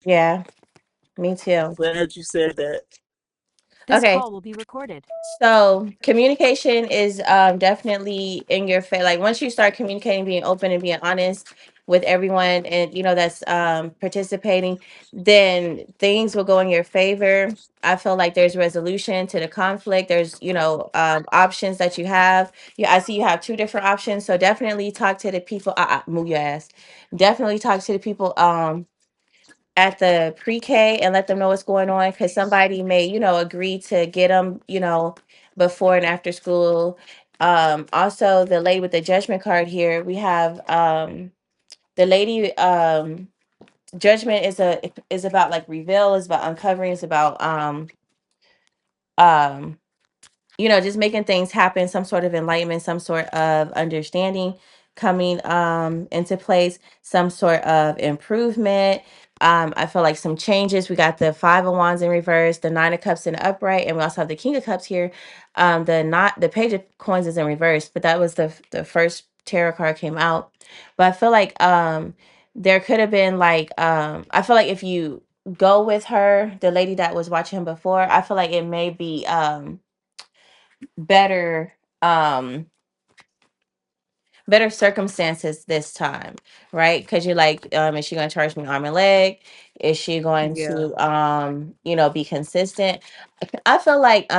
Yeah, me too. Glad you said that. This Okay, call will be recorded. so communication is definitely in your face. Like once you start communicating, being open and being honest with everyone, and that's participating, then things will go in your favor. I feel like there's resolution to the conflict. There's options that you have. Yeah, I see you have two different options. So definitely talk to the people. Move your ass. Definitely talk to the people. At the pre-K and let them know what's going on because somebody may, agree to get them, before and after school. Also the lady with the judgment card here, we have the lady judgment is about like reveal, is about uncovering, is about um just making things happen, some sort of enlightenment, some sort of understanding coming into place, some sort of improvement. I feel like some changes. We got the Five of Wands in reverse, the Nine of Cups in the upright, and we also have the King of Cups here. The Page of Coins is in reverse, but that was the first tarot card came out. But I feel like there could have been like I feel like if you go with her, the lady that was watching him before, I feel like it may be better um better circumstances this time, right? Because you're like, is she going to charge me arm and leg? Is she going Yeah. to be consistent? I feel like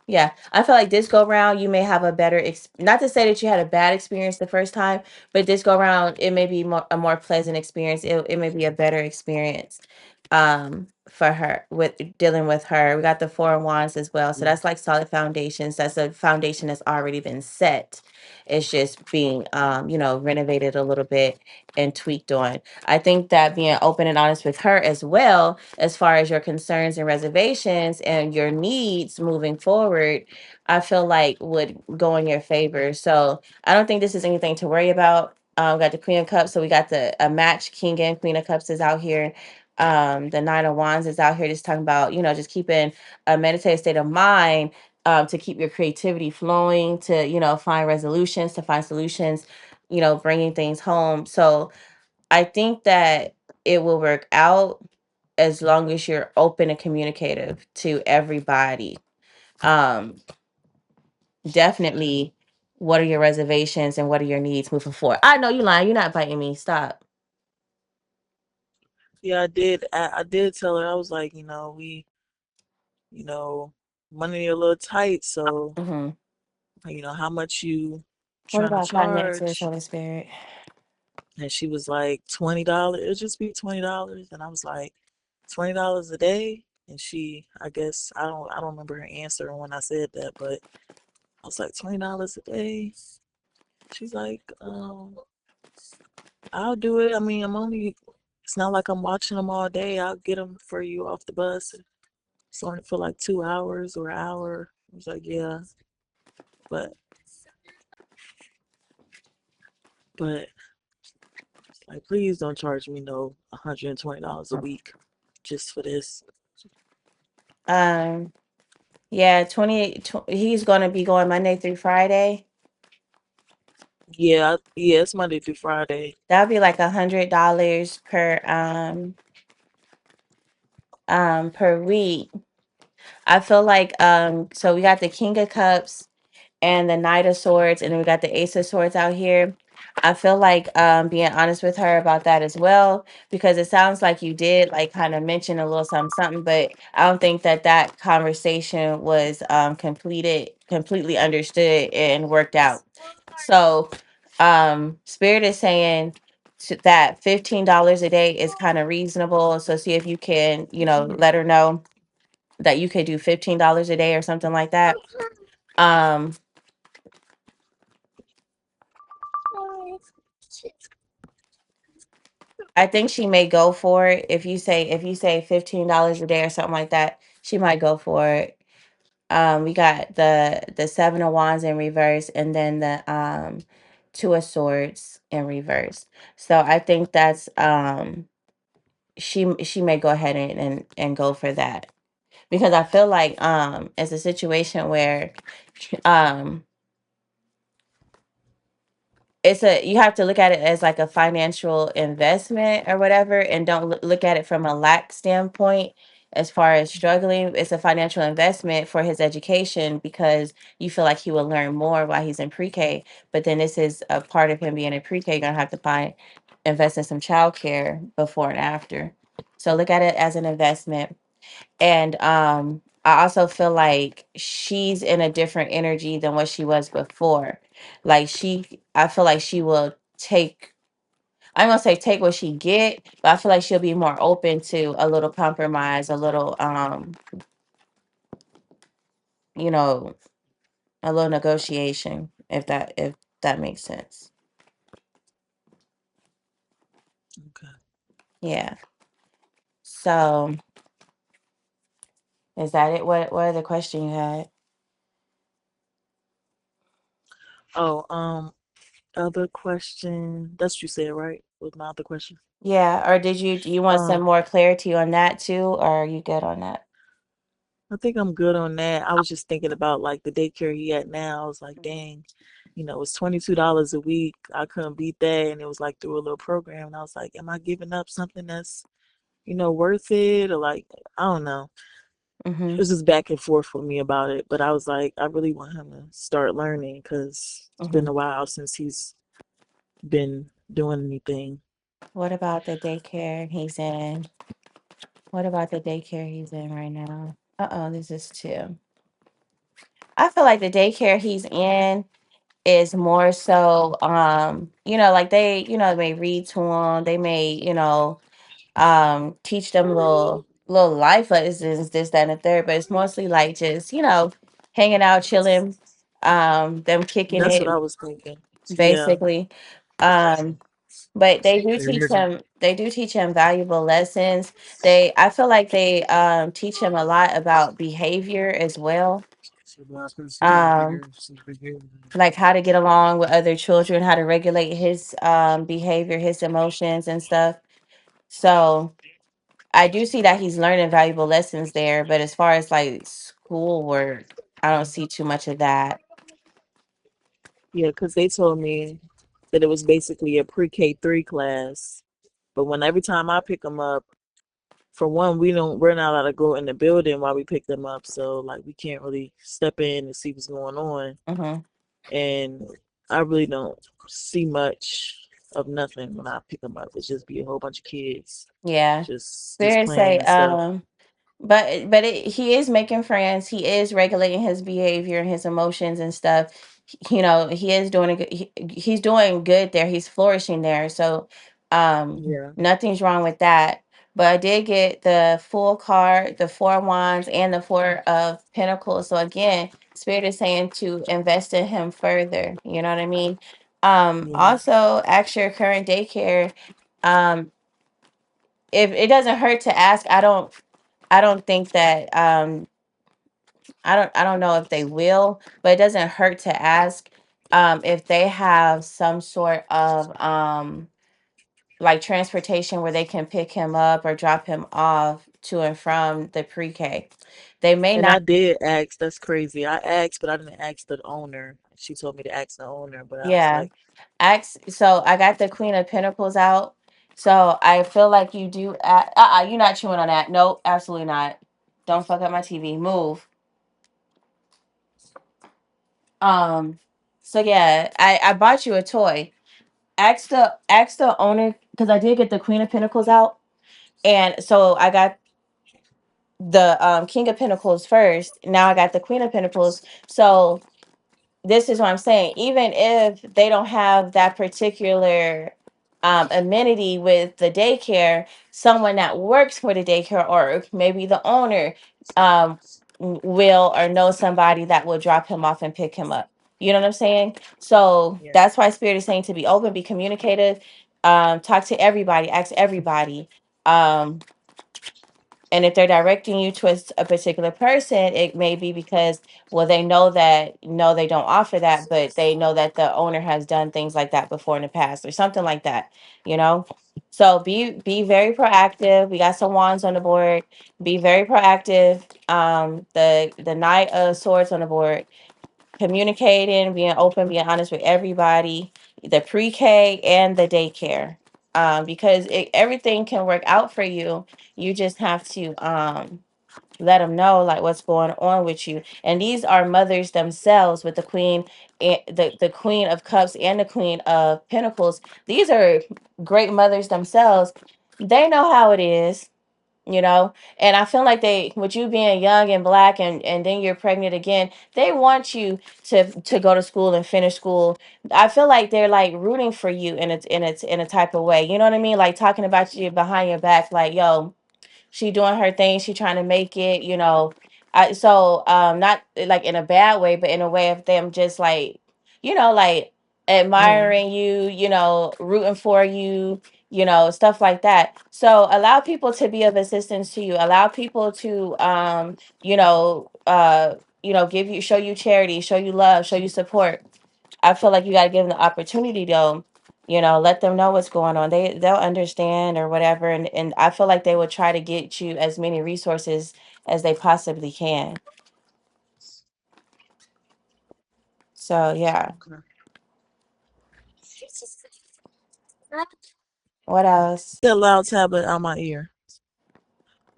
yeah, I feel like this go round you may have a better not to say that you had a bad experience the first time, but this go round it may be a more pleasant experience. It may be a better experience for her with dealing with her. We got the Four of Wands as well. So that's like solid foundations. That's a foundation that's already been set. It's just being renovated a little bit and tweaked on. I think that being open and honest with her as well, as far as your concerns and reservations and your needs moving forward, I feel like would go in your favor. So I don't think this is anything to worry about. We got the Queen of Cups, so we got the a match King and Queen of Cups is out here. The Nine of Wands is out here just talking about, just keeping a meditative state of mind, to keep your creativity flowing, to, find resolutions, to find solutions, bringing things home. So I think that it will work out as long as you're open and communicative to everybody. Um, Definitely, what are your reservations and what are your needs moving forward? I know you lying. You're not biting me. Stop. Yeah, I did. I did tell her. I was like, you know, money a little tight, so Hmm. how much you What trying to about finances, charge? Holy Spirit? And she was like, $20. It'll just be $20. And I was like, $20 a day? And I guess I don't remember her answer when I said that, but I was like, $20 a day? She's like, I'll do it. I mean, it's not like I'm watching them all day. I'll get them for you off the bus. It's only for like 2 hours or an hour. I was like, yeah, but, but, like, please don't charge me no $120 a week just for this. Um, yeah, he's going to be going Monday through Friday. Yeah, yeah, it's Monday through Friday. That would be like $100 per week. I feel like so we got the King of Cups and the Knight of Swords, and then we got the Ace of Swords out here. I feel like being honest with her about that as well, because it sounds like you did like kind of mention a little something, something, but I don't think that that conversation was completely understood and worked out. So, Spirit is saying that $15 a day is kind of reasonable. So, see if you can, let her know that you could do $15 a day or something like that. Um, I think she may go for it. If you say $15 a day or something like that, she might go for it. We got the Seven of Wands in reverse, and then the Two of Swords in reverse. So I think that's she may go ahead and go for that, because I feel like it's a situation where um it's a you have to look at it as like a financial investment or whatever, and don't look at it from a lack standpoint. As far as struggling, it's a financial investment for his education because you feel like he will learn more while he's in pre-K. But then this is a part of him being in pre-K, gonna have to find invest in some childcare before and after. So look at it as an investment. And I also feel like she's in a different energy than what she was before. Like I feel like she will take, I'm gonna say take what she get, but I feel like she'll be more open to a little compromise, a little you know, a little negotiation, if that makes sense. Okay. Yeah. So is that it? What other question you had? Oh, other question. That's what you said, right? Was my other question. Yeah, or do you want some Um, more clarity on that too, or are you good on that? I think I'm good on that. I was just thinking about like the daycare he at now. I was like, dang, it's $22 a week. I couldn't beat that, and it was like through a little program. And I was like, am I giving up something that's worth it, or like I don't know. Mm-hmm. It was just back and forth for me about it. But I was like, I really want him to start learning because it's Mm-hmm. been a while since he's been doing anything. What about the daycare he's in? What about the daycare he's in right now? Uh-oh, this is two. I feel like the daycare he's in is more so, like they may read to him, they may, teach them little life lessons, this, that, and the third, but it's mostly like just, hanging out, chilling, them kicking That's what it, I was thinking. Yeah. basically. Um, but they do teach him valuable lessons. I feel like they teach him a lot about behavior as well. Um, like how to get along with other children, how to regulate his behavior, his emotions and stuff. So I do see that he's learning valuable lessons there, but as far as like schoolwork, I don't see too much of that. Yeah, because they told me that it was basically a pre-K 3 class. But when every time I pick them up, for one, we're not allowed to go in the building while we pick them up, so like we can't really step in and see what's going on. Hmm. And I really don't see much of nothing when I pick them up. It's just be a whole bunch of kids Yeah. just Fair to playing say, and stuff. he is making friends. He is regulating his behavior and his emotions and stuff. He is doing he's doing good there. He's flourishing there. So, Yeah. nothing's wrong with that. But I did get the full card, the four of wands, and the four of pentacles. So again, spirit is saying to invest in him further. You know what I mean? Yeah. Also, ask your current daycare. Um, if it doesn't hurt to ask, I don't think that I don't know if they will, but it doesn't hurt to ask if they have some sort of like transportation where they can pick him up or drop him off to and from the pre-K. They may And I not. did ask. That's crazy. I asked, but I didn't ask the owner. She told me to ask the owner, but I was Yeah. like, So I got the Queen of Pentacles out. So I feel like you do you're not chewing on that. Nope, absolutely not. Don't fuck up my TV. Move. Um so yeah, I bought you a toy. Ask the owner, because I did get the Queen of Pentacles out, and so I got the King of Pentacles first. Now I got the Queen of Pentacles. So this is what I'm saying. Even if they don't have that particular amenity with the daycare, someone that works for the daycare or maybe the owner um, will or know somebody that will drop him off and pick him up. You know what I'm saying? So yeah. that's why Spirit is saying to be open, be communicative, talk to everybody, ask everybody. Um, and if they're directing you towards a particular person, it may be because, well, they know that no, they don't offer that, but they know that the owner has done things like that before in the past or something like that, you know? So be very proactive. We got some wands on the board. Be very proactive. The Knight of Swords on the board. Communicating, being open, being honest with everybody. the pre-K and the daycare. Because everything can work out for you. You just have to let them know like what's going on with you. And these are mothers themselves with the queen and the queen of cups and the queen of pentacles. These are great mothers themselves. They know how it is, you know. And I feel like they, with you being young and black, and then you're pregnant again, they want you to go to school and finish school. I feel like they're like rooting for you in a type of way, you know what I mean, like talking about you behind your back, like, yo, she doing her thing, she trying to make it, you know. Not like in a bad way, but in a way of them just like, you know, like Yeah. admiring you, you know, rooting for you, you know, stuff like that. So allow people to be of assistance to you, allow people to you know, give you, show you charity, show you love, show you support. I feel like you got to give them the opportunity though. You know, let them know what's going on. They'll understand or whatever, and I feel like they will try to get you as many resources as they possibly can. So yeah. Okay. What else? That loud tablet out my ear.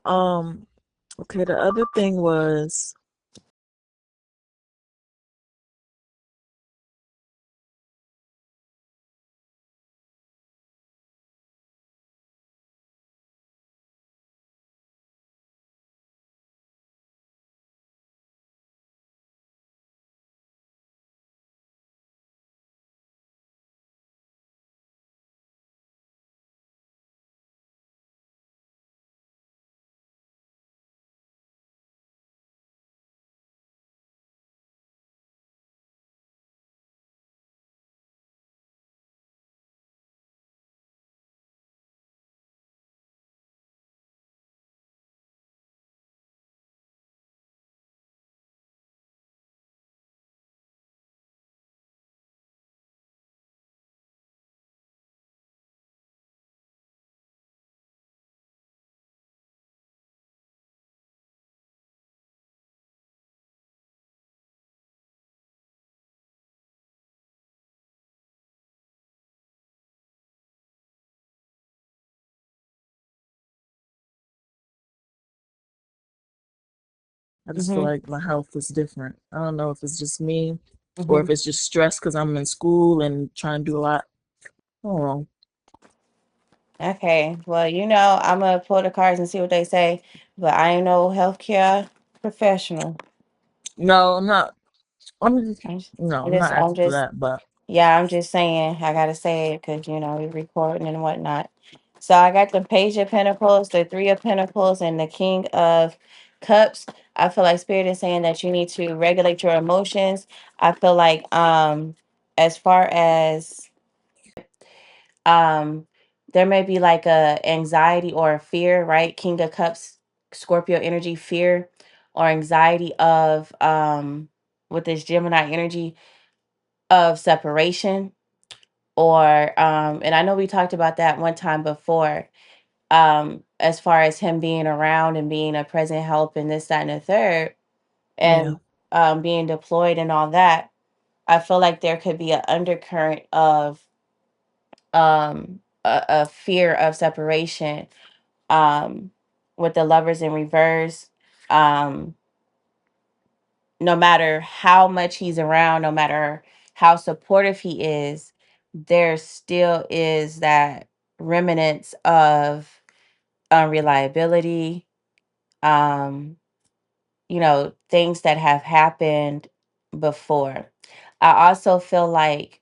Um, okay, the other thing was I just feel Mhm. like my health is different. I don't know if it's just me or if Mhm. it's just stress because I'm in school and trying to do a lot. I don't know. Okay. Well, you know, I'm gonna pull the cards and see what they say, but I ain't no healthcare professional. No, I'm not. I'm just, I'm just, no, I'm I'm just, not I'm asking for just that, but Yeah, I'm just saying, I gotta say it because, you know, we're recording and whatnot. So I got the Page of Pentacles, the Three of Pentacles, and the King of Cups. I feel like Spirit is saying that you need to regulate your emotions. I feel like as far as um there may be like a anxiety or a fear, right? King of Cups, Scorpio energy, fear or anxiety of with this Gemini energy of separation, or and I know we talked about that one time before, as far as him being around and being a present help and this, that, and the third, yeah, and being deployed and all that. I feel like there could be an undercurrent of a fear of separation, um with the Lovers in reverse. um no matter how much he's around, no matter how supportive he is, there still is that remnants of unreliability, um, things that have happened before. I also feel like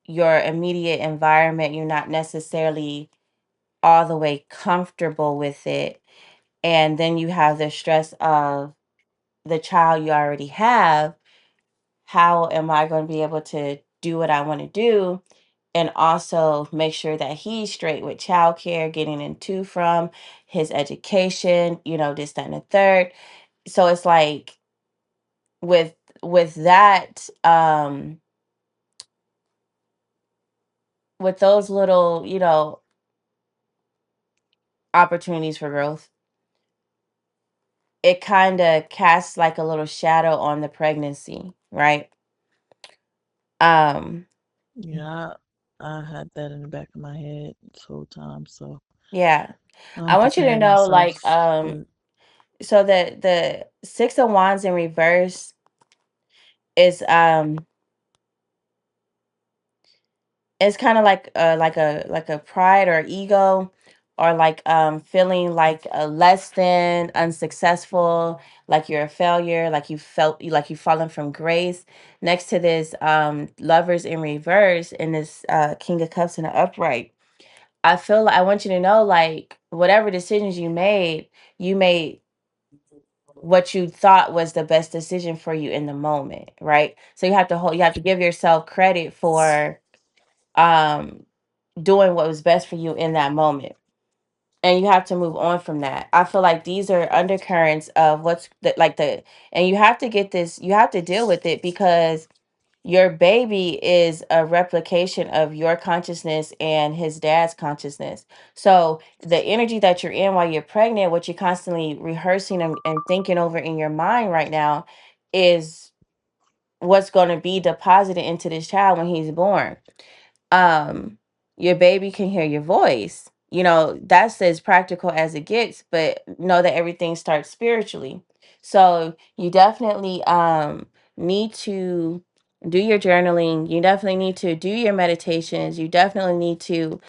your immediate environment, you're not necessarily all the way comfortable with it. And then you have the stress of the child you already have. How am I going to be able to do what I want to do? And also make sure that he's straight with childcare, getting into from his education, this, that, and the third. So it's like with that, with those little, opportunities for growth, it kind of casts like a little shadow on the pregnancy, right? Um, Yeah, I had that in the back of my head this whole time, so Yeah. I I'm want you to preparing know, like, myself. But so the Six of Wands in reverse is it's kind of like a pride or ego, or like feeling like less than, unsuccessful, like you're a failure, like like you've fallen from grace. Next to this Lovers in reverse and this King of Cups in the upright, I feel like I want you to know, like, whatever decisions you made what you thought was the best decision for you in the moment, right? So you have to give yourself credit for um doing what was best for you in that moment, and you have to move on from that. I feel like these are undercurrents of and you have to get this, you have to deal with it, because your baby is a replication of your consciousness and his dad's consciousness. So the energy that you're in while you're pregnant, what you're constantly rehearsing and thinking over in your mind right now, is what's going to be deposited into this child when he's born. Your baby can hear your voice, that's as practical as it gets, but know that everything starts spiritually. So you definitely need to do your journaling, you definitely need to do your meditations, you definitely need to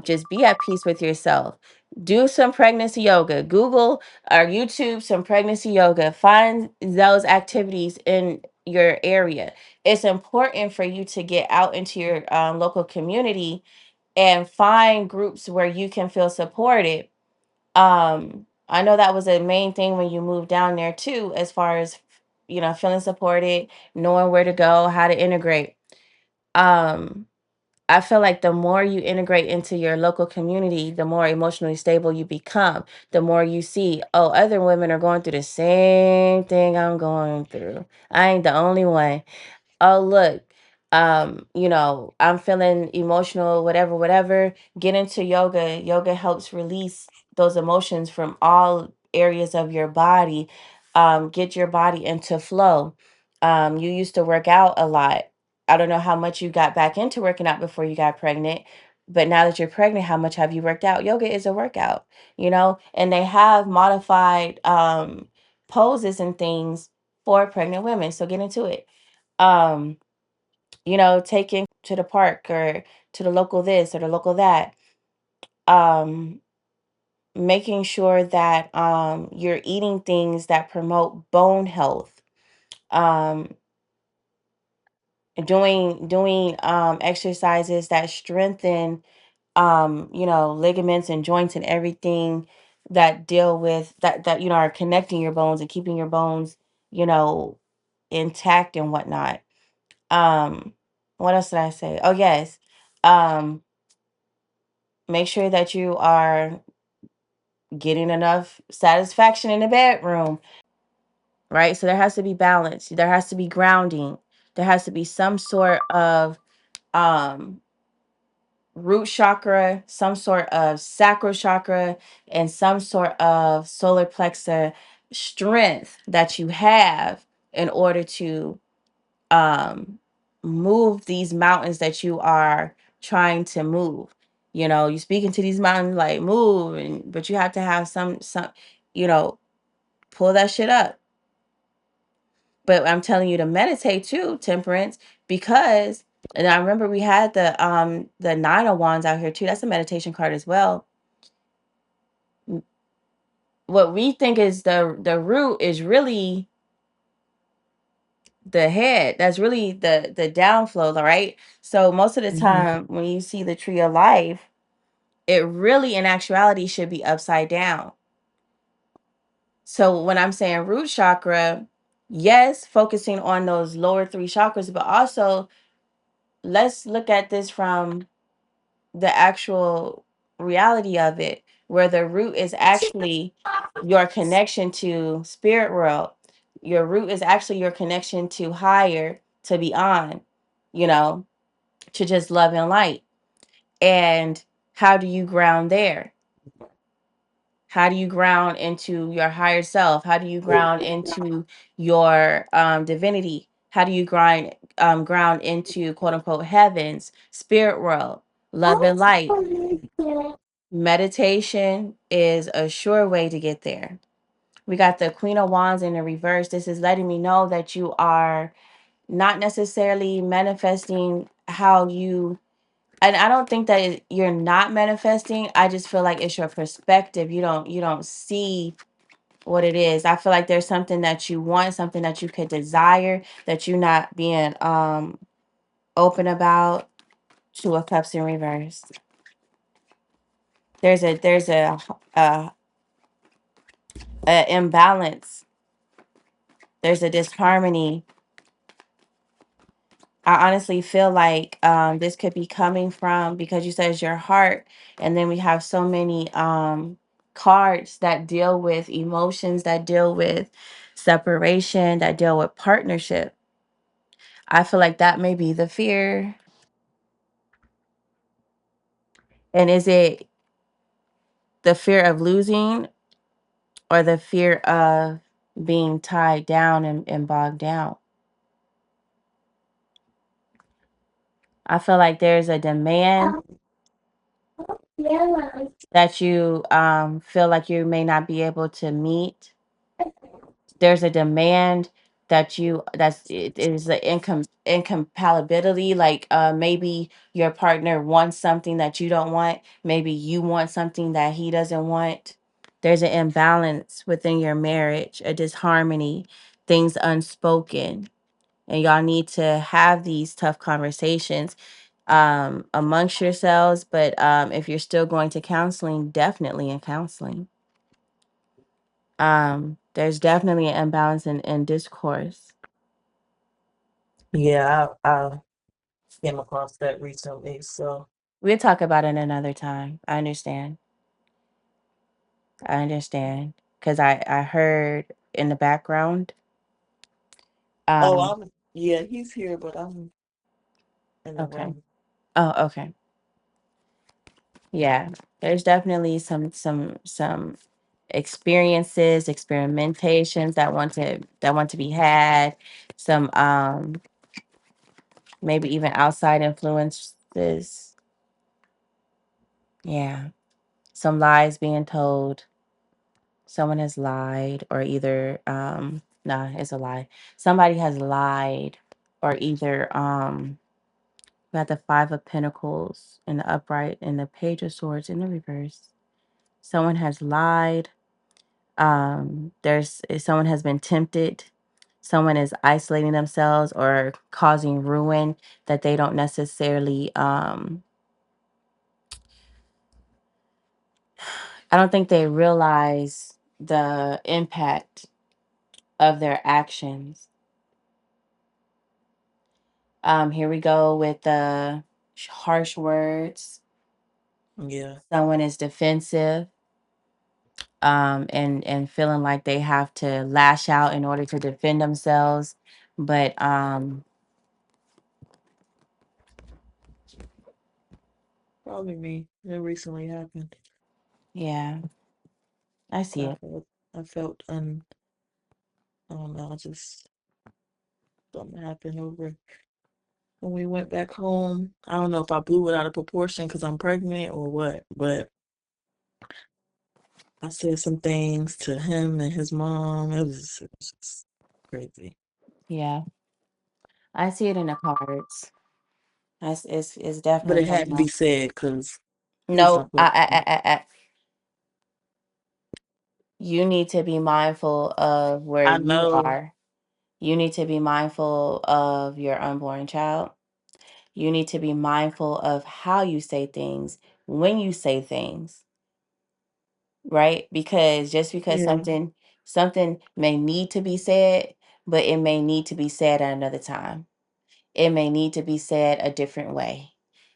just be at peace with yourself. Do some pregnancy yoga, Google or YouTube some pregnancy yoga, find those activities in your area. It's important for you to get out into your local community and find groups where you can feel supported. I know that was a main thing when you moved down there too, as far as feeling supported, knowing where to go, how to integrate. Um, I feel like the more you integrate into your local community, the more emotionally stable you become. The more you see, oh, other women are going through the same thing I'm going through. I ain't the only one. Oh, look, I'm feeling emotional, whatever, get into yoga helps release those emotions from all areas of your body. Get your body into flow. You used to work out a lot. I don't know how much you got back into working out before you got pregnant, but now that you're pregnant, how much have you worked out? Yoga is a workout, and they have modified poses and things for pregnant women, so get into it. um taking to the park or to the local this or the local that. um Making sure that you're eating things that promote bone health. um doing exercises that strengthen ligaments and joints and everything that deal with that are connecting your bones and keeping your bones you know intact and whatnot. um what else did I say? Oh, yes. um Make sure that you are getting enough satisfaction in the bedroom, right? So there has to be balance, there has to be grounding, there has to be some sort of um root chakra, some sort of sacral chakra, and some sort of solar plexus strength that you have in order to um move these mountains that you are trying to move. You speak into these mountains like move, but you have to have some you know pull that shit up. But I'm telling you to meditate too, Temperance, because, and I remember we had the Nine of Wands out here too. That's a meditation card as well. What we think is the root is really the head. That's really the downflow, right? So most of the hmm time when you see the tree of life, it really in actuality should be upside down. So when I'm saying root chakra, yes, focusing on those lower three chakras, but also let's look at this from the actual reality of it, where the root is actually your connection to spirit world. Your root is actually your connection to higher, to beyond, you know, to just love and light. And how do you ground there? How do you ground into your higher self? How do you ground into your divinity? How do you ground into quote unquote heavens, spirit world, love and light? Meditation is a sure way to get there. We got the Queen of Wands in the reverse. This is letting me know that you are not necessarily manifesting how you, and I don't think that you're not manifesting. I just feel like it's your perspective. You don't see what it is. I feel like there's something that you want, something that you could desire that you're not being open about. Two of Cups in reverse. There's a imbalance. There's a disharmony. I honestly feel like this could be coming from, because you said it's your heart, and then we have so many cards that deal with emotions, that deal with separation, that deal with partnership. I feel like that may be the fear. And is it the fear of losing or the fear of being tied down and bogged down? I feel like there's a demand that you feel like you may not be able to meet. There's a demand that it is an incompatibility, like maybe your partner wants something that you don't want, maybe you want something that he doesn't want. There's an imbalance within your marriage, a disharmony, things unspoken, and y'all need to have these tough conversations amongst yourselves. But if you're still going to counseling, definitely in counseling. There's definitely an imbalance in discourse. Yeah, I came across that recently. So We'll talk about it another time. I understand. I understand. Because I heard in the background. oh, Um, I'm yeah, he's here, but I'm in the okay. room. Oh, okay. Yeah. There's definitely some experiences, experimentations that want to be had. Some maybe even outside influences. Yeah. Some lies being told. Someone has lied, or either nah, it's a lie. Somebody has lied, or either we got the Five of Pentacles in the upright and the Page of Swords in the reverse. Someone has lied. Someone has been tempted. Someone is isolating themselves or causing ruin that they don't necessarily I don't think they realize the impact of their actions. Here we go with the harsh words. Yeah, Someone is defensive, and feeling like they have to lash out in order to defend themselves. But probably me. It recently happened. yeah, I see I it. felt I don't know, just something happened over when we went back home. I don't know if I blew it out of proportion because I'm pregnant or what, but I said some things to him and his mom. It was just crazy. Yeah, I see it in the cards. It's But definitely it had coming to be out. said because he's No, not supposed to. you need to be mindful of where I you know. are. You need to be mindful of your unborn child. You need to be mindful of how you say things, when you say things, right? Because just because Yeah. something may need to be said, but it may need to be said at another time. It may need to be said a different way.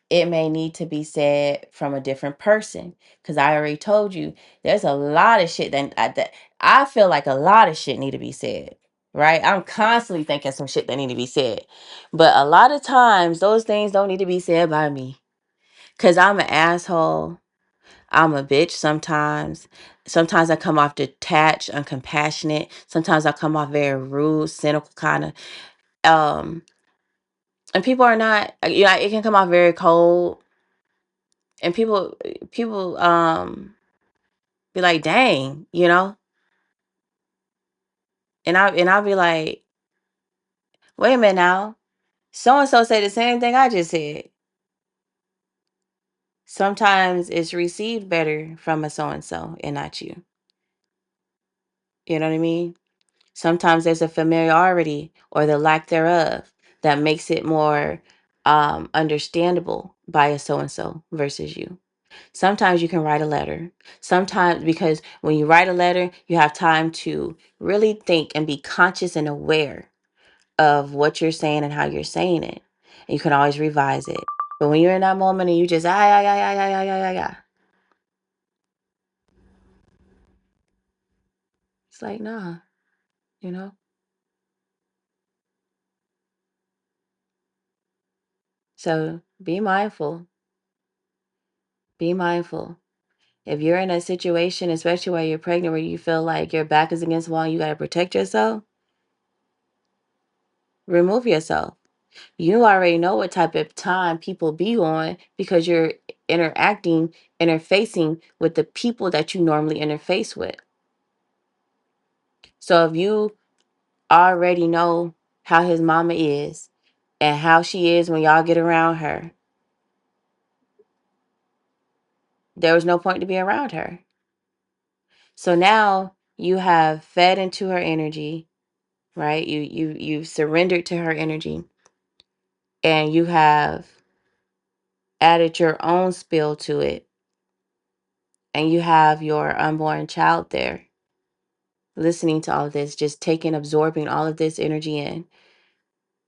It may need to be said from a different person. Because I already told you, there's a lot of shit that I feel like a lot of shit need to be said. Right? I'm constantly thinking some shit that need to be said. But a lot of times those things don't need to be said by me. Cause I'm an asshole. I'm a bitch sometimes. Sometimes I come off detached, uncompassionate. Sometimes I come off very rude, cynical kind of. Um, and people are not, it can come off very cold, and people be like, dang, and I'll be like, wait a minute now, so and so say the same thing I just said. Sometimes it's received better from a so and so and not you. You know what I mean? Sometimes there's a familiarity or the lack thereof that makes it more understandable by a so and so versus you. Sometimes you can write a letter. Sometimes, because when you write a letter, you have time to really think and be conscious and aware of what you're saying and how you're saying it. And you can always revise it. But when you're in that moment and you just, it's like, nah, you know? So be mindful. Be mindful. If you're in a situation, especially while you're pregnant, where you feel like your back is against the wall and you got to protect yourself, remove yourself. You already know what type of time people be on because you're interfacing with the people that you normally interface with. So if you already know how his mama is and how she is when y'all get around her, there was no point to be around her. So now you have fed into her energy, right? You've surrendered to her energy, and you have added your own spill to it, and you have your unborn child there listening to all of this, just taking, absorbing all of this energy in.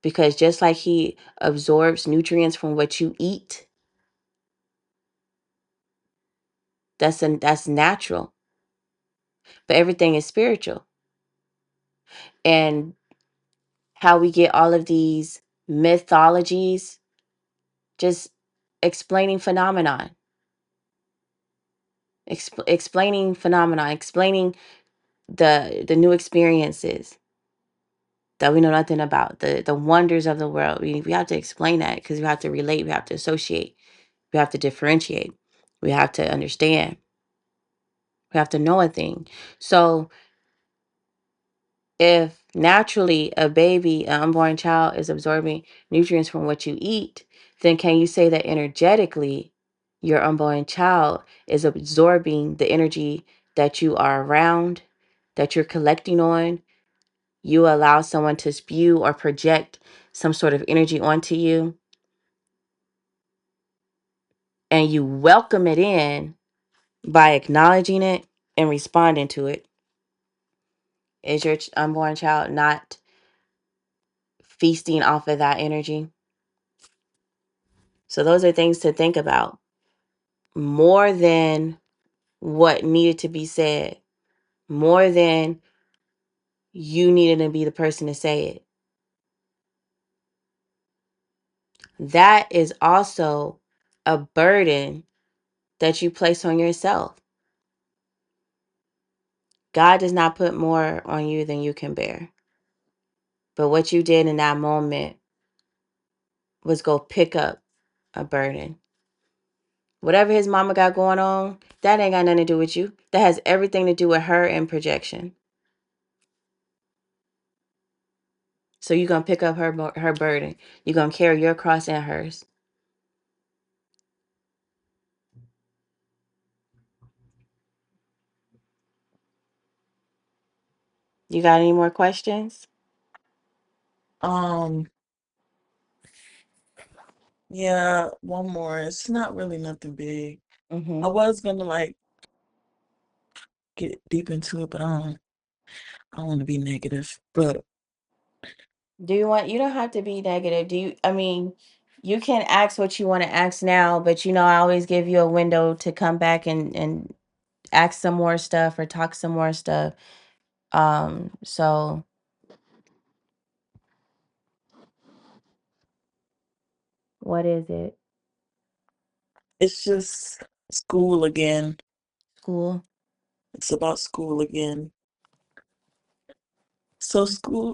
Because just like he absorbs nutrients from what you eat, that's natural. But everything is spiritual. And how we get all of these mythologies, just explaining phenomenon, explaining phenomena, explaining the new experiences that we know nothing about, the wonders of the world. We have to explain that because we have to relate, we have to associate, we have to differentiate, we have to understand, we have to know a thing. So if naturally a baby, an unborn child, is absorbing nutrients from what you eat, then can you say that energetically your unborn child is absorbing the energy that you are around, that you're collecting on? You allow someone to spew or project some sort of energy onto you, and you welcome it in by acknowledging it and responding to it. Is your unborn child not feasting off of that energy? So those are things to think about more than what needed to be said, more than you needed to be the person to say it. That is also a burden that you place on yourself. God does not put more on you than you can bear. But what you did in that moment was go pick up a burden. Whatever his mama got going on, that ain't got nothing to do with you. That has everything to do with her and projection. So you're going to pick up her burden. You're going to carry your cross and hers. You got any more questions? Um, yeah, one more. It's not really nothing big. I Mm-hmm. was gonna like get deep into it, but I don't want to be negative. But You don't have to be negative. I mean, you can ask what you want to ask now, but I always give you a window to come back and ask some more stuff or talk some more stuff. So what is it? it's just school again. School? It's about school again. So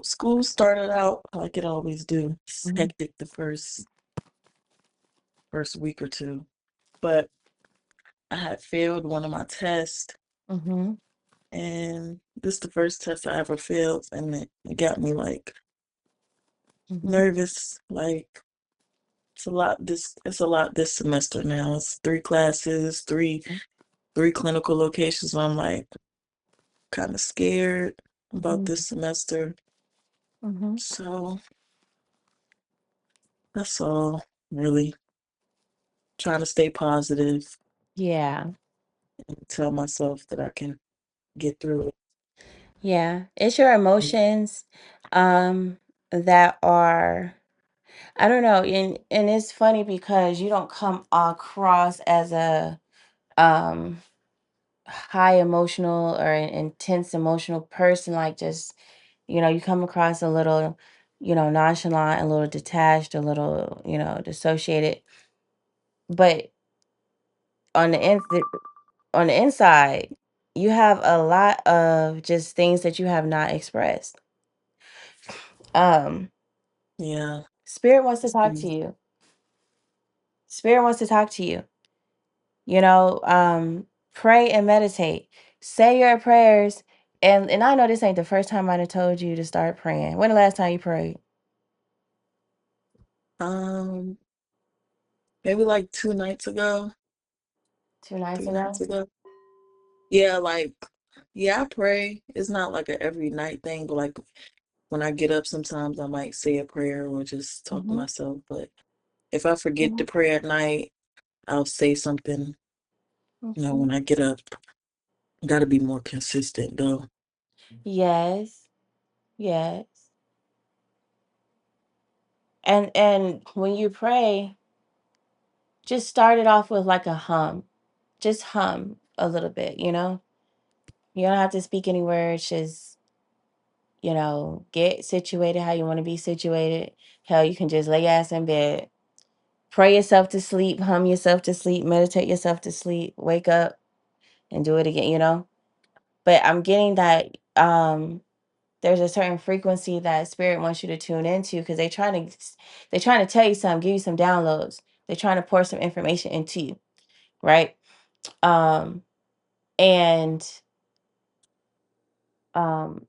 school started out like it always do. It's Mhm. hectic the first week or two. But I had failed one of my tests, Mhm. and this is the first test I ever failed, and it got me like Mhm. nervous. Like it's a lot this semester now. It's 3 classes, three clinical locations. So I'm like kind of scared about Mhm. this semester. Mhm. So that's all really. Trying to stay positive Yeah. and tell myself that I can get through it. Yeah. It's your emotions um that are, I don't know, and it's funny because you don't come across as a um high emotional or an intense emotional person, like just, you come across a little, nonchalant, a little detached, a little, dissociated. But on the on the inside, you have a lot of just things that you have not expressed. Um, Yeah. Spirit wants to talk to Mm. you. Spirit wants to talk to you. You know, pray and meditate. Say your prayers. And I know this ain't the first time I done told you to start praying. When the last time you prayed? Um, Maybe like 2 nights ago, 2 nights 3 nights ago? ago. Yeah, yeah, I pray. It's not like a every night thing, but like when I get up, sometimes I might say a prayer or just talk to Mm-hmm. myself. But if I forget Mm-hmm. to pray at night, I'll say something, Mm-hmm. when I get up. Got to be more consistent though. Yes. Yes. And when you pray, just start it off with like a hum. Just hum a little bit, you know? You don't have to speak any words. Just, get situated how you want to be situated. Hell, you can just lay your ass in bed. Pray yourself to sleep, hum yourself to sleep, meditate yourself to sleep, wake up and do it again. But I'm getting that there's a certain frequency that spirit wants you to tune into because they're trying to tell you something, give you some downloads. They're trying to pour some information into you, right? Um and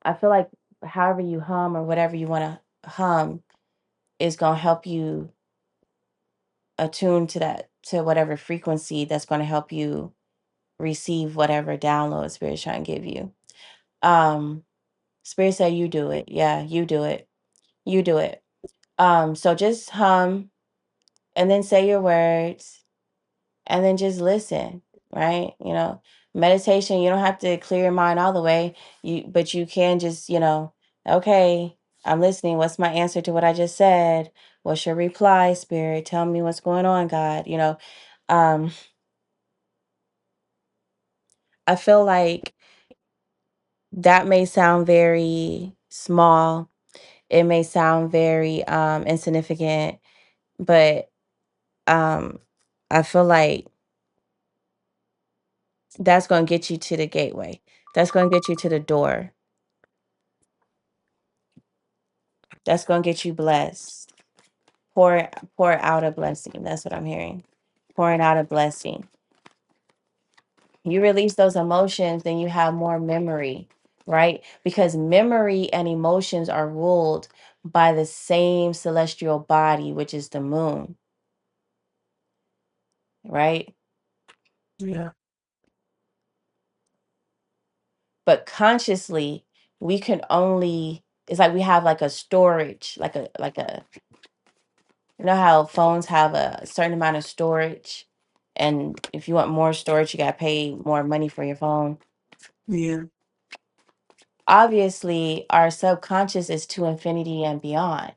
I feel like however you hum or whatever you want to hum is going to help you attune to whatever frequency that's going to help you receive whatever download spirit's trying to give you. Um, Spirit say you do it. Yeah, you do it. You do it. So just hum and then say your words and then just listen, right? Meditation, you don't have to clear your mind all the way. But you can just, okay, I'm listening. What's my answer to what I just said? What's your reply, spirit? Tell me what's going on, God. Um, I feel like that may sound very small. It may sound very insignificant, but um I feel like that's going to get you to the gateway. That's going to get you to the door. That's going to get you blessed. Pour out a blessing. That's what I'm hearing. Pouring out a blessing. You release those emotions, then you have more memory, right? Because memory and emotions are ruled by the same celestial body, which is the moon, right? Yeah. But consciously, we can only, it's like we have like a storage, like a you know how phones have a certain amount of storage, and if you want more storage, you got to pay more money for your phone. Yeah. Obviously, our subconscious is to infinity and beyond.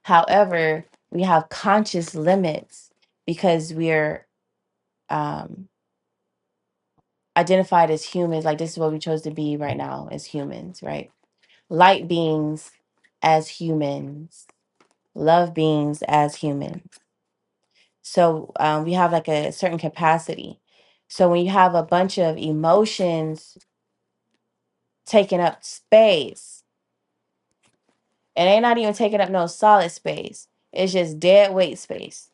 However, we have conscious limits because we're um, identified as humans. Like, this is what we chose to be right now as humans, right? Light beings as humans, love beings as humans. So we have like a certain capacity. So when you have a bunch of emotions taking up space, And they not even taking up no solid space. It's just dead weight space.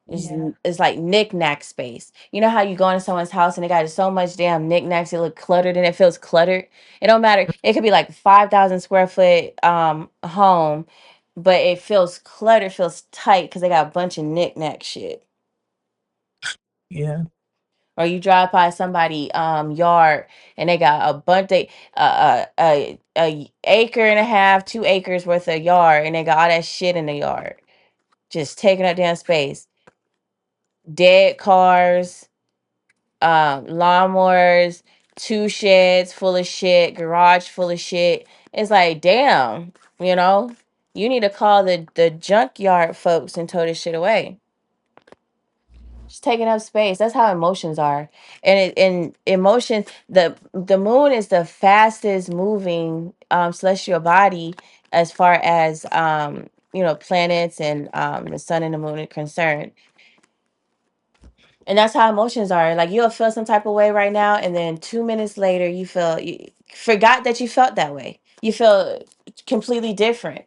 It's, Yeah. it's like knick-knack space. You know how you go into someone's house and they got so much damn knickknacks, it look cluttered and it feels cluttered. It don't matter. It could be like 5,000 square foot home, but it feels cluttered, feels tight because they got a bunch of knickknack shit. Yeah. Or you drive by somebody yard and they got a bunch they a acre and a half, 2 acres worth of yard, and they got all that shit in the yard, just taking up damn space. Dead cars, lawnmowers, 2 sheds full of shit, garage full of shit. It's like, damn, you know, you need to call the junkyard folks and tow this shit away. Just taking up space. That's how emotions are. And emotion, the moon is the fastest moving celestial body as far as planets and the sun and the moon are concerned. And that's how emotions are. Like, you'll feel some type of way right now, and then 2 minutes later, you forgot that you felt that way. You feel completely different.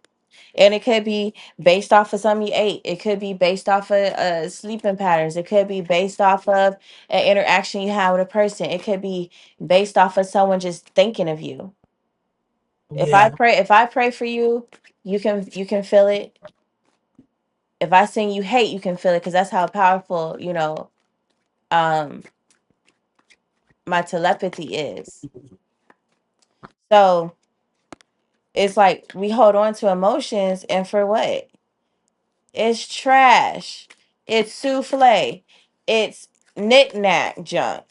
And it could be based off of something you ate. It could be based off of sleeping patterns. It could be based off of an interaction you had with a person. It could be based off of someone just thinking of you. Yeah. If I pray for you, you can feel it. If I sing you hate, you can feel it, because that's how powerful, um my telepathy is. So it's like we hold on to emotions, and for what? It's trash. It's souffle. It's knick-knack junk.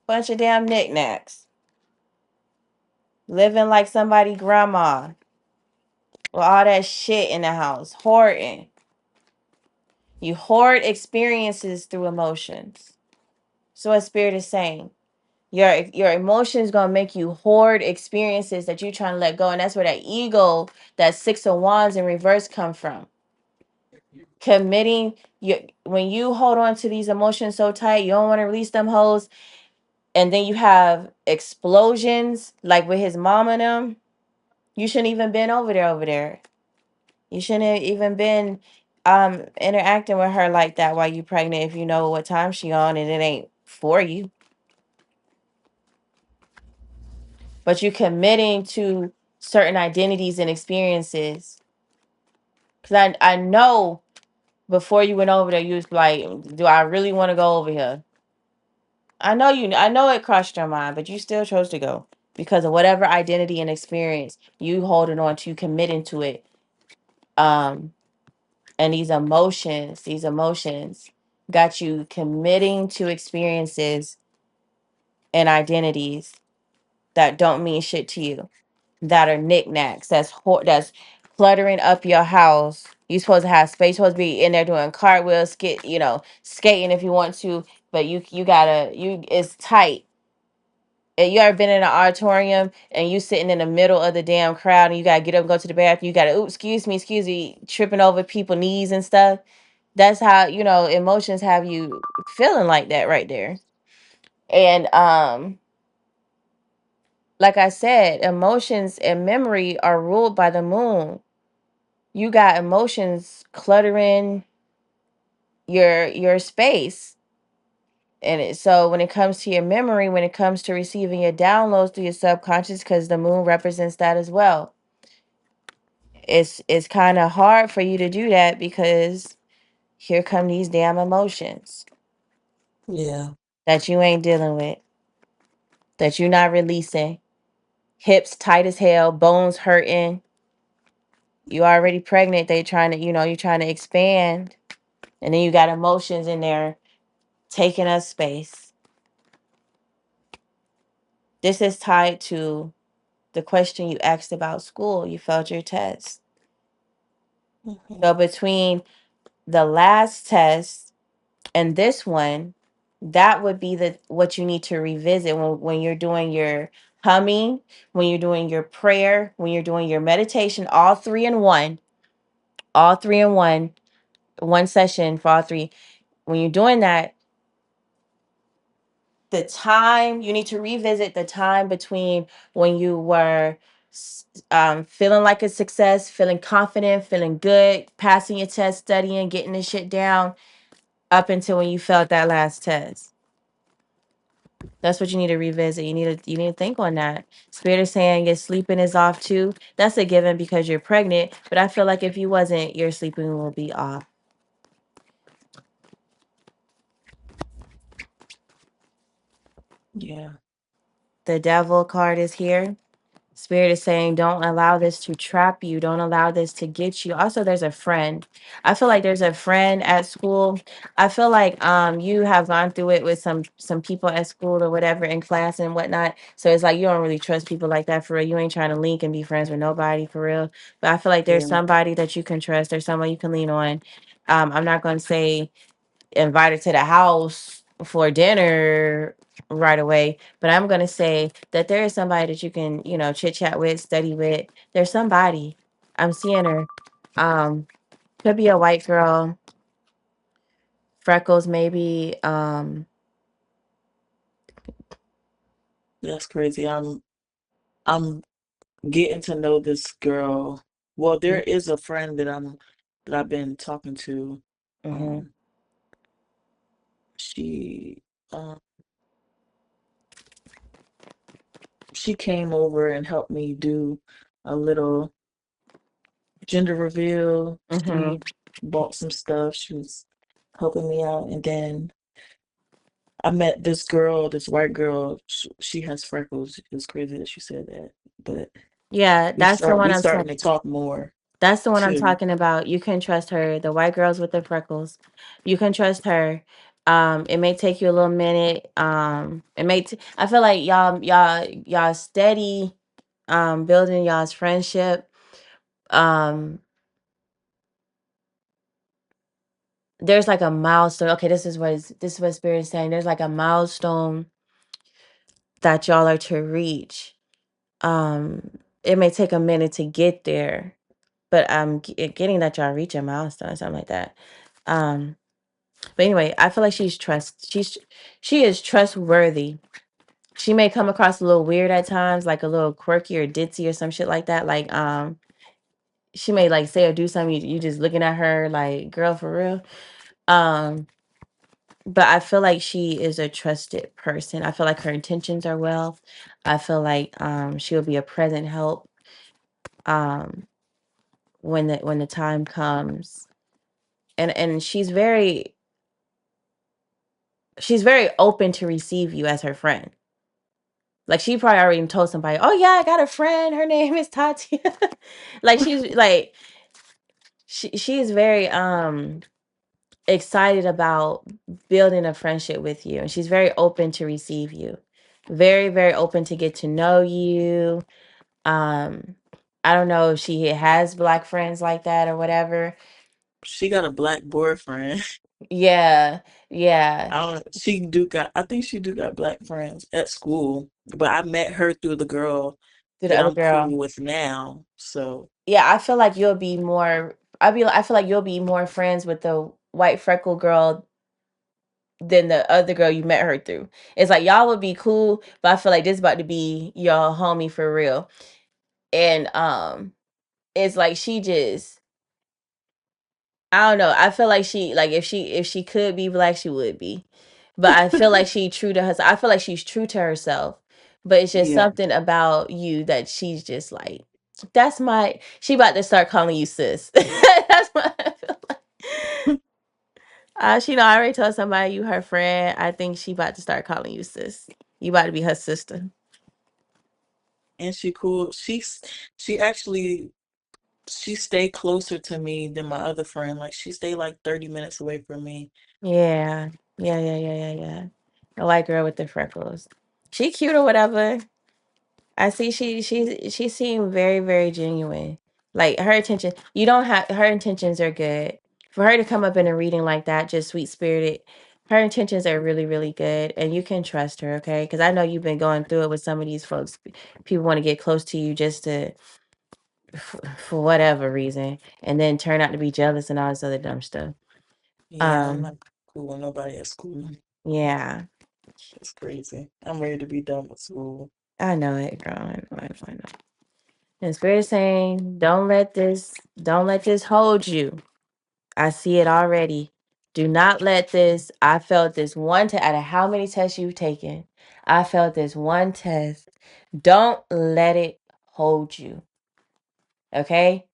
Bunch of damn knickknacks. Living like somebody grandma with all that shit in the house. Hoarding. You hoard experiences through emotions. So what Spirit is saying. Your emotions gonna make you hoard experiences that you're trying to let go. And that's where that ego, that 6 of Wands in reverse come from. Committing when you hold on to these emotions so tight, you don't want to release them hoes, and then you have explosions like with his mom and them. You shouldn't even been over there. You shouldn't have even been interacting with her like that while you pregnant, if you know what time she on and it ain't for you. But you committing to certain identities and experiences. Because I know before you went over there, you was like, do I really want to go over here? I know it crossed your mind, but you still chose to go because of whatever identity and experience you holding on to, committing to it. Um, and these emotions got you committing to experiences and identities that don't mean shit to you, that are knickknacks, that's cluttering up your house. You supposed to have space, supposed to be in there doing cartwheels, skating if you want to, but it's tight. You ever been in an auditorium and you sitting in the middle of the damn crowd and you gotta get up and go to the bathroom? You gotta, oops, excuse me, tripping over people's knees and stuff. That's how, emotions have you feeling like that right there. And like I said, emotions and memory are ruled by the moon. You got emotions cluttering your space. So when it comes to your memory, when it comes to receiving your downloads through your subconscious, because the moon represents that as well, it's kind of hard for you to do that because here come these damn emotions Yeah. that you ain't dealing with, that you're not releasing. Hips tight as hell, bones hurting. You already pregnant. They trying to, you're trying to expand, and then you got emotions in there taking up space. This is tied to the question you asked about school. You failed your test. Hmm. So between the last test and this one, that would be the what you need to revisit when you're doing your humming, when you're doing your prayer, when you're doing your meditation, all three in one, all three in one session for all three. When you're doing that, the time, you need to revisit the time between when you were feeling like a success, feeling confident, feeling good, passing your test, studying, getting this shit down, up until when you felt that last test. That's what you need to revisit. You need to think on that. Spirit is saying your sleeping is off too. That's a given because you're pregnant. But I feel like if you wasn't, your sleeping will be off. Yeah. The devil card is here. Spirit is saying, don't allow this to trap you. Don't allow this to get you. Also, there's a friend. I feel like there's a friend at school. I feel like you have gone through it with some people at school or whatever in class and whatnot. So it's like you don't really trust people like that for real. You ain't trying to link and be friends with nobody for real. But I feel like there's Yeah. somebody that you can trust. There's someone you can lean on. I'm not going to say invited to the house for dinner right away, but I'm going to say that there is somebody that you can, chit chat with, study with. There's somebody. I'm seeing her. Um, could be a white girl, freckles maybe. That's crazy. I'm getting to know this girl. Well, there is a friend that I've been talking to. Mm-hmm. Um, she um she came over and helped me do a little gender reveal. Mm-hmm. She bought some stuff. She was helping me out, and then I met this girl, this white girl. She has freckles. It's crazy that she said that, but Yeah, we starting to talk more that's the one I'm too. talking about. You can trust her. The white girls with the freckles. You can trust her. It may take you a little minute. I feel like y'all steady building y'all's friendship. Um there's like a milestone. Okay, this is what Spirit is saying. There's like a milestone that y'all are to reach. Um it may take a minute to get there, but getting that y'all reach a milestone or something like that. Um But anyway, I feel like she is trustworthy. She may come across a little weird at times, like a little quirky or ditzy or some shit like that. Like she may like say or do something, you just looking at her like, girl, for real. Um, but I feel like she is a trusted person. I feel like her intentions are well. I feel like she'll be a present help um when the time comes. And she's very open to receive you as her friend. Like she probably already told somebody, "Oh yeah, I got a friend. Her name is Tati." Like she's like she is very excited about building a friendship with you, and she's very open to receive you. Very very open to get to know you. Um I don't know if she has black friends like that or whatever. She got a black boyfriend. Yeah. Yeah. I don't. She do got. I think she do got black friends at school. But I met her through the girl To the that other I'm girl. cool with now. So Yeah, I feel like you'll be more I feel like you'll be more friends with the white freckle girl than the other girl you met her through. It's like y'all would be cool, but I feel like this about to be y'all homie for real. And it's like she just I don't know. I feel like she like if she could be black, she would be. But I feel like she true to herself. I feel like she's true to herself. But it's just yeah, something about you that she's just like, that's my she about to start calling you sis. That's what I feel like. She know I already told somebody you her friend. I think she about to start calling you sis. You about to be her sister. and she cool. She actually she stay closer to me than my other friend. Like she stay like 30 minutes away from me. Yeah. Yeah, yeah, yeah, yeah, yeah. The white girl with the freckles. She cute or whatever. I see she seemed very, very genuine. Like her intention you don't have her intentions are good. For her to come up in a reading like that, just sweet spirited, her intentions are really, really good. And you can trust her, okay? Because I know you've been going through it with some of these folks. People want to get close to you just to for whatever reason, and then turn out to be jealous and all this other dumb stuff. Yeah, I'm Um, not cool with nobody at school. yeah. It's crazy. I'm ready to be done with school. I know it, girl. I know. And Spirit is saying, don't let this hold you. I see it already. Do not let this. I felt this one test out of how many tests you've taken. I felt this one test. Don't let it hold you. Okay?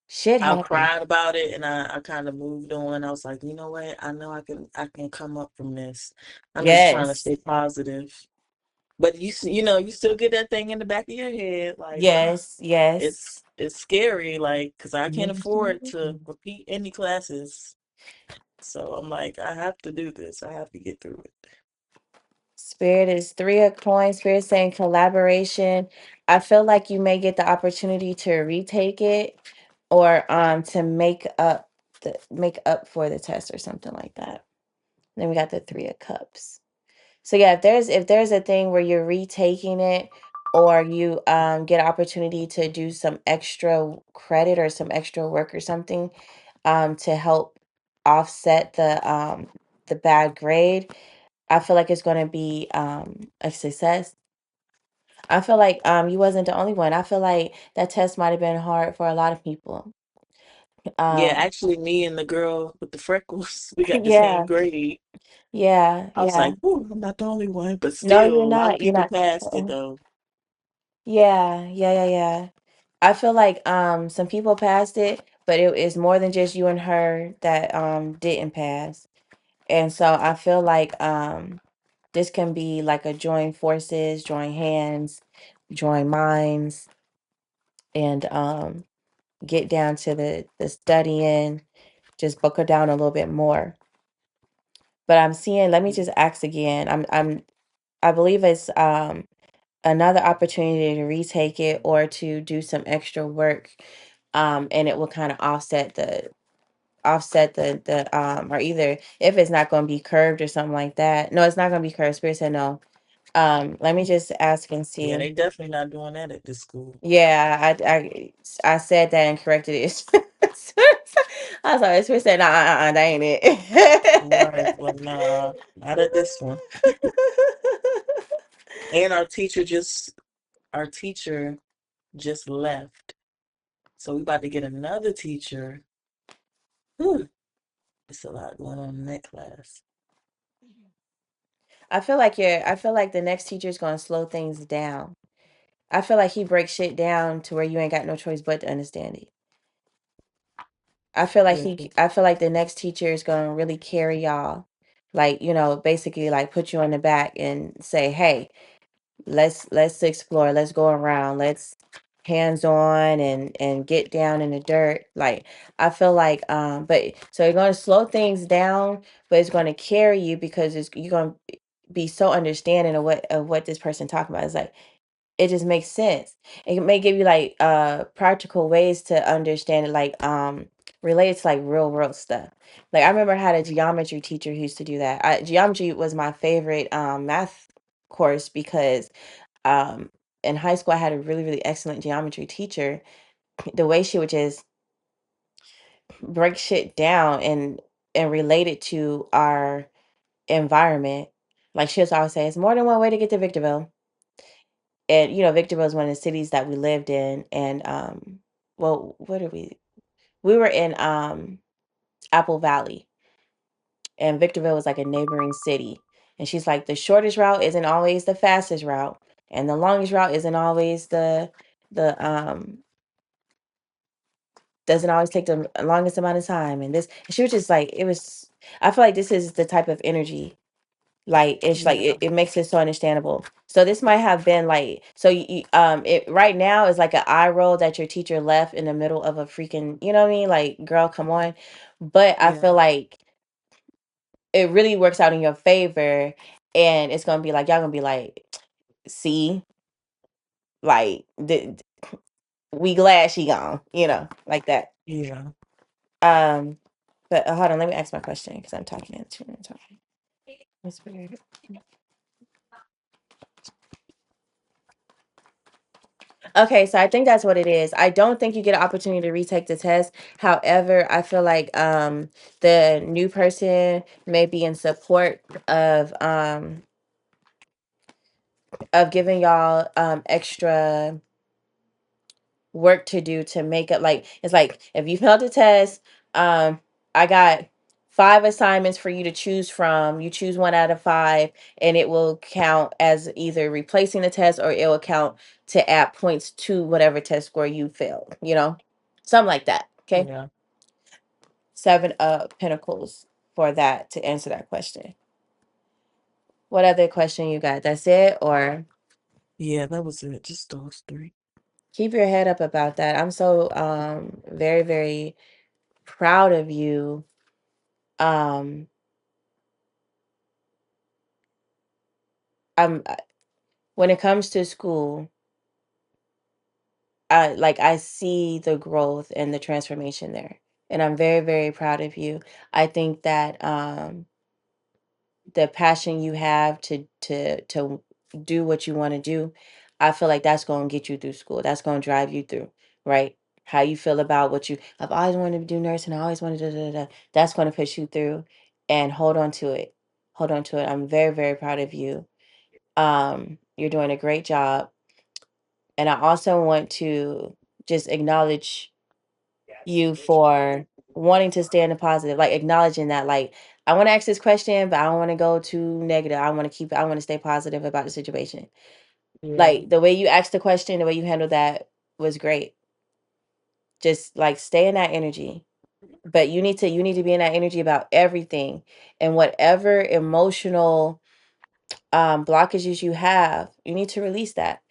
Shit I happens. cried about it and I kind of moved on. I was like, you know what? I know I can come up from this. I'm just trying to Yes. stay positive. But you still get that thing in the back of your head, like Yes. Yes. it's scary, like because I can't afford to Mhm. repeat any classes. So I'm like, I have to do this. I have to get through it. Spirit is three of coins. Spirit saying collaboration. I feel like you may get the opportunity to retake it or to make up for the test or something like that. Then we got the three of cups. So yeah, if there's a thing where you're retaking it or you get opportunity to do some extra credit or some extra work or something to help offset the bad grade, I feel like it's going to be a success. I feel like you wasn't the only one. I feel like that test might have been hard for a lot of people. Yeah, Um actually, me and the girl with the freckles, we got the same yeah, grade. yeah, I was yeah. like, "Ooh, I'm not the only one," but No, still, you're a lot of not. You're people not. passed it Uh-uh. though. Yeah, yeah, yeah, yeah. I feel like some people passed it, but it is more than just you and her that didn't pass. And so I feel like this can be like a join forces, join hands, join minds, and get down to the studying, just buckle down a little bit more. But I'm seeing, let me just ask again. I believe it's another opportunity to retake it or to do some extra work, and it will kind of offset the or either if it's not going to be curved or something like that. No, it's not going to be curved. Spirit said no. Let me just ask and Yeah, see. they definitely not doing that at this school. Yeah, I said that and corrected it. I was like, Spirit said, nah, that ain't Right. it. Well, nah, not at this one. And our teacher just left. So we about to get another teacher. Whew, it's a lot going on in that class. I feel like the next teacher is gonna slow things down. I feel like he breaks shit down to where you ain't got no choice but to understand it. Yeah. I feel like the next teacher is gonna really carry y'all. Like, basically like put you on the back and say, hey, let's explore, let's go around, let's hands on and get down in the dirt. Like I feel like but so you're gonna slow things down, but it's gonna carry you because you're gonna be so understanding of what this person talking about. It's like it just makes sense. It may give you like practical ways to understand it, like related to like real world stuff. Like I remember I had a geometry teacher who used to do that. Geometry was my favorite math course because um in high school I had a really, really excellent geometry teacher. The way she would just break shit down and relate it to our environment. Like she was always say, it's more than one way to get to Victorville. And Victorville is one of the cities that we lived in. And well, what are we were in Apple Valley, and Victorville was like a neighboring city. And she's like, the shortest route isn't always the fastest route, and the longest route isn't always the doesn't always take the longest amount of time. And she was just like, it was, I feel like this is the type of energy, like it's like Yeah. it makes it so understandable. So this might have been like, so it right now is like an eye roll that your teacher left in the middle of a freaking, you know what I mean, like girl, come on. But I Yeah. feel like it really works out in your favor, and it's gonna be like y'all gonna be like, see, like we glad she gone, like that. Yeah. um but hold on, let me ask my question because I'm talking in too much talking. That's weird. Okay, so I think that's what it is. I don't think you get an opportunity to retake the test. However, I feel like the new person may be in support of of giving y'all extra work to do to make up. Like, it's like if you failed the test, um I got 5 assignments for you to choose from. You choose one out of 5, and it will count as either replacing the test, or it will count to add points to whatever test score you failed, something like that. Okay. Yeah. 7 of pentacles for that, to answer that question. What other question you got? That's it? Or Yeah, that was it. Just those three. keep your head up about that. I'm so very, very proud of you. um I'm When it comes to school, I see the growth and the transformation there, and I'm very, very proud of you. I think that the passion you have to do what you want to do, I feel like that's going to get you through school. That's going to drive you through, right? How you feel about what I've always wanted to do nursing, I always wanted to. That's going to push you through, and hold on to it. Hold on to it. I'm very, very proud of you. You're doing a great job. And I also want to just acknowledge you for wanting to stay in the positive, like acknowledging that, like, I want to ask this question, but I don't want to go too negative. I want to stay positive about the situation. Yeah. Like, the way you asked the question, the way you handled that was great. Just like stay in that energy. But you need to be in that energy about everything, and whatever emotional blockages you have, you need to release that.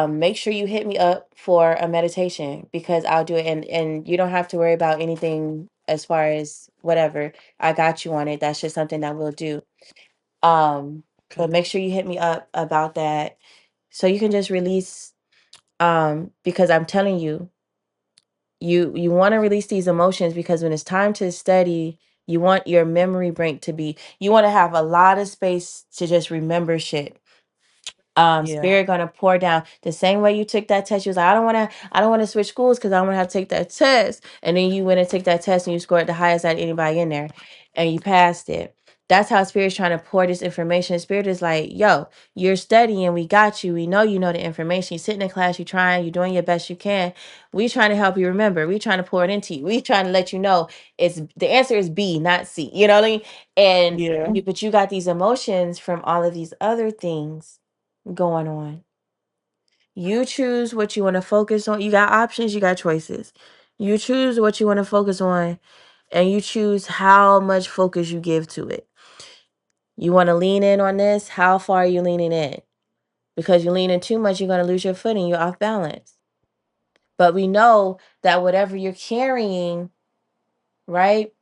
Make sure you hit me up for a meditation, because I'll do it, and you don't have to worry about anything as far as whatever. I got you on it. That's just something that we'll do. But Okay. make sure you hit me up about that, so you can just release, because I'm telling you, you want to release these emotions, because when it's time to study, you want your memory bank to be, you want to have a lot of space to just remember shit. Yeah. Spirit gonna pour down the same way you took that test. You was like, I don't want to switch schools because I don't want to have to take that test. And then you went and took that test, and you scored the highest out of anybody in there, and you passed it. That's how Spirit's trying to pour this information. Spirit is like, yo, you're studying, we got you, we know you know the information. You sitting in class, you trying, you doing your best you can. We trying to help you remember. We trying to pour it into you. We trying to let you know it's the answer is B, not C. You know what I mean? And Yeah. but you got these emotions from all of these other things going on. You choose what you want to focus on. You got options, you got choices. You choose what you want to focus on, and you choose how much focus you give to it. You want to lean in on this? How far are you leaning in? Because you lean in too much, you're going to lose your footing. You're off balance. But we know that whatever you're carrying, right?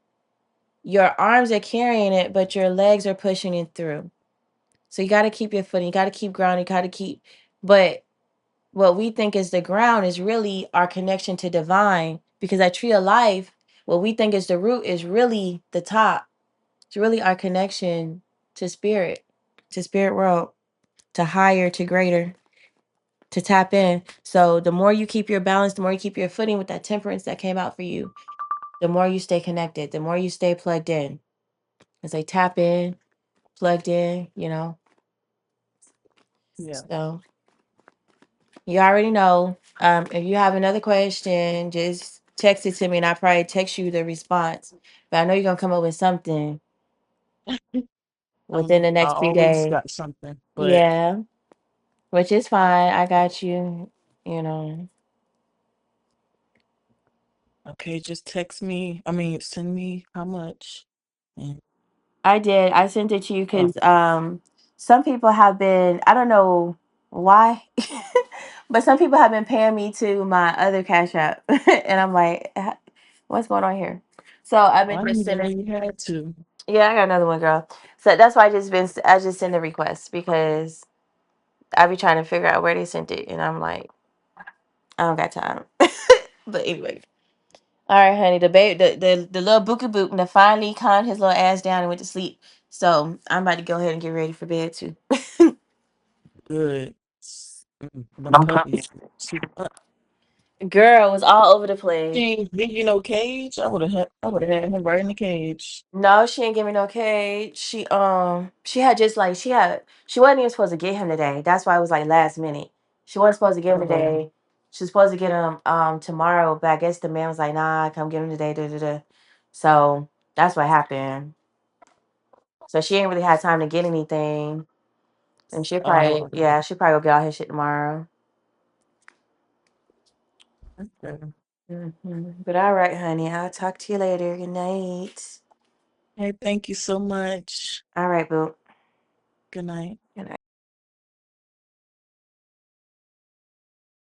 Your arms are carrying it, but your legs are pushing it through. So you got to keep your footing. You got to keep grounding. You got to keep, but what we think is the ground is really our connection to divine, because that tree of life, what we think is the root, is really the top. It's really our connection to spirit world, to higher, to greater, to tap in. So the more you keep your balance, the more you keep your footing with that temperance that came out for you, the more you stay connected, the more you stay plugged in. As they tap in, plugged in. Yeah. So you already know. If you have another question, just text it to me, and I probably text you the response. But I know you're gonna come up with something within the I next few always days. got something, but Yeah, which is fine. I got you. You know, okay, just text me. I mean, send me how much. And I did. I sent it to you oh, because some people have been. I don't know why, but some people have been paying me to my other Cash App, and I'm like, what's going on here? So I've I been didn't just even know sending. you had to. Yeah, I got another one, girl. So that's why I just send the request, because I be trying to figure out where they sent it, and I'm like, I don't got time. But anyway, all right, honey. The baby, the little bookie boot, and finally calmed his little ass down and went to sleep. So I'm about to go ahead and get ready for bed too. Good. Them puppies. Super up. Girl was all over the She place. ain't give you no cage. I would have had him right in the cage. No, she didn't give me no cage. She had just like she wasn't even supposed to get him today. That's why it was like last minute. She wasn't supposed to get him Oh, today. She was supposed to get him tomorrow, but I guess the man was like, nah, come get him today. Da, da, da. So that's what happened. So she ain't really had time to get anything. And she probably oh, yeah, she probably go get all his shit tomorrow. okay. But all right, honey. I'll talk to you later. Good night. Hey, thank you so much. All right, boo. Good night. Good night.